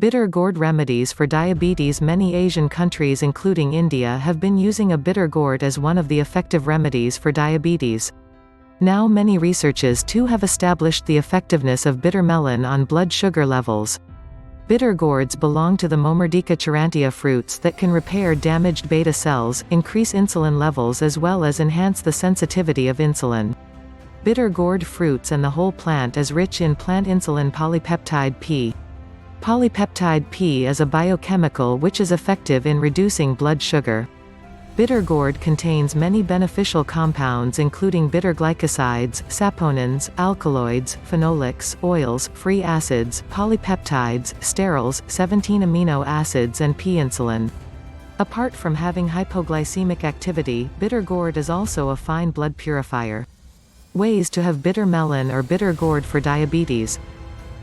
Bitter gourd remedies for diabetes. Many Asian countries including India have been using a bitter gourd as one of the effective remedies for diabetes. Now many researchers too have established the effectiveness of bitter melon on blood sugar levels. Bitter gourds belong to the Momordica Charantia fruits that can repair damaged beta cells, increase insulin levels as well as enhance the sensitivity of insulin. Bitter gourd fruits and the whole plant is rich in plant insulin-polypeptide-P. Polypeptide-P is a biochemical which is effective in reducing blood sugar. Bitter gourd contains many beneficial compounds including bitter glycosides, saponins, alkaloids, phenolics, oils, free acids, polypeptides, sterols, 17 amino acids and p-insulin. Apart from having hypoglycemic activity, bitter gourd is also a fine blood purifier. Ways to have bitter melon or bitter gourd for diabetes.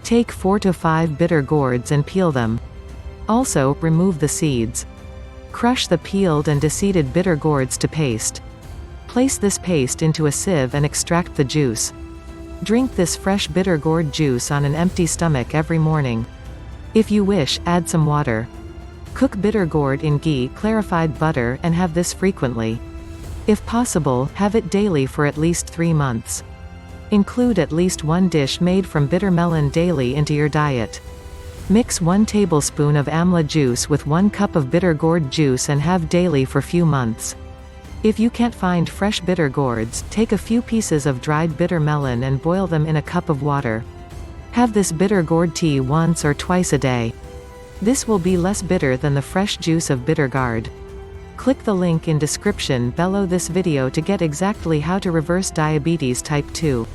Take 4 to 5 bitter gourds and peel them. Also, remove the seeds. Crush the peeled and deseeded bitter gourds to paste. Place this paste into a sieve and extract the juice. Drink this fresh bitter gourd juice on an empty stomach every morning. If you wish, add some water. Cook bitter gourd in ghee, clarified butter, and have this frequently. If possible, have it daily for at least 3 months. Include at least one dish made from bitter melon daily into your diet. Mix 1 tablespoon of amla juice with 1 cup of bitter gourd juice and have daily for few months. If you can't find fresh bitter gourds, take a few pieces of dried bitter melon and boil them in a cup of water. Have this bitter gourd tea once or twice a day. This will be less bitter than the fresh juice of bitter gourd. Click the link in description below this video to get exactly how to reverse diabetes type 2.